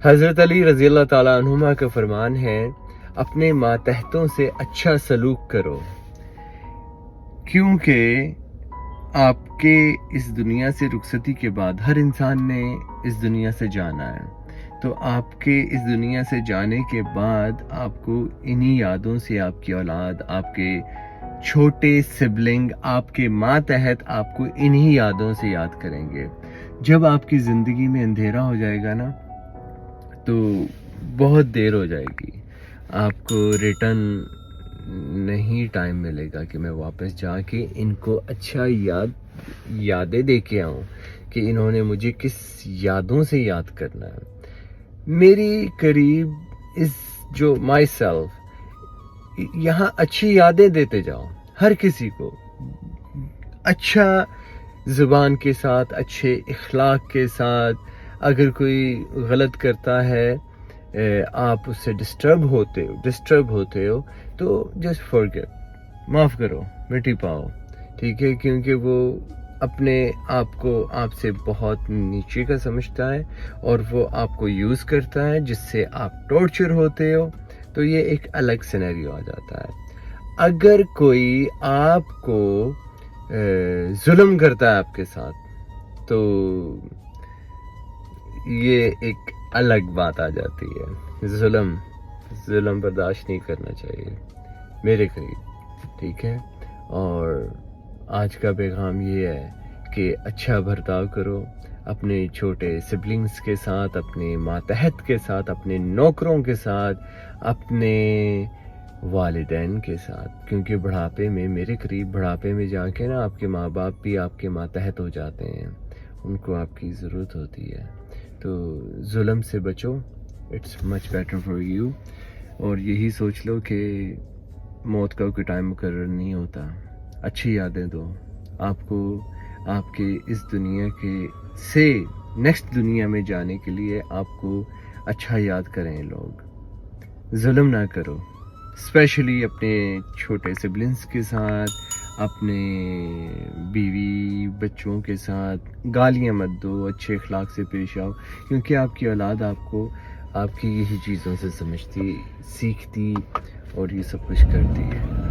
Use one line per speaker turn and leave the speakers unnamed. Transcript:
حضرت علی رضی اللہ تعالیٰ عنہما کا فرمان ہے اپنے ماتحتوں سے اچھا سلوک کرو، کیونکہ آپ کے اس دنیا سے رخصتی کے بعد ہر انسان نے اس دنیا سے جانا ہے، تو آپ کے اس دنیا سے جانے کے بعد آپ کو انہی یادوں سے آپ کی اولاد، آپ کے چھوٹے سبلنگ، آپ کے ماتحت آپ کو انہی یادوں سے یاد کریں گے۔ جب آپ کی زندگی میں اندھیرا ہو جائے گا نا تو بہت دیر ہو جائے گی، آپ کو ریٹرن نہیں ٹائم ملے گا کہ میں واپس جا کے ان کو اچھا یادیں دے کے آؤں کہ انہوں نے مجھے کس یادوں سے یاد کرنا ہے۔ میری قریب جو مائی سیلف یہاں اچھی یادیں دیتے جاؤ، ہر کسی کو اچھا زبان کے ساتھ، اچھے اخلاق کے ساتھ۔ اگر کوئی غلط کرتا ہے، آپ اس سے ڈسٹرب ہوتے ہو تو جسٹ فورگیو، معاف کرو، مٹی پاؤ، ٹھیک ہے؟ کیونکہ وہ اپنے آپ کو آپ سے بہت نیچے کا سمجھتا ہے اور وہ آپ کو یوز کرتا ہے، جس سے آپ ٹارچر ہوتے ہو، تو یہ ایک الگ سینیریو آ جاتا ہے۔ اگر کوئی آپ کو ظلم کرتا ہے آپ کے ساتھ تو یہ ایک الگ بات آ جاتی ہے۔ ظلم برداشت نہیں کرنا چاہیے میرے قریب، ٹھیک ہے؟ اور آج کا پیغام یہ ہے کہ اچھا برتاؤ کرو اپنے چھوٹے سبلنگز کے ساتھ، اپنے ماتحت کے ساتھ، اپنے نوکروں کے ساتھ، اپنے والدین کے ساتھ، کیونکہ بڑھاپے میں میرے قریب بڑھاپے میں جا کے نا آپ کے ماں باپ بھی آپ کے ماتحت ہو جاتے ہیں، ان کو آپ کی ضرورت ہوتی ہے۔ تو ظلم سے بچو، it's much better for you. اور یہی سوچ لو کہ موت کا کوئی ٹائم مقرر نہیں ہوتا، اچھی یادیں دو آپ کو، آپ کے اس دنیا کے سے نیکسٹ دنیا میں جانے کے لیے آپ کو اچھا یاد کریں لوگ۔ ظلم نہ کرو، اسپیشلی اپنے چھوٹے سبلنگس کے ساتھ، اپنے بیوی بچوں کے ساتھ گالیاں مت دو، اچھے اخلاق سے پیش آؤ، کیونکہ آپ کی اولاد آپ کو آپ کی یہی چیزوں سے سمجھتی، سیکھتی اور یہ سب کچھ کرتی ہے۔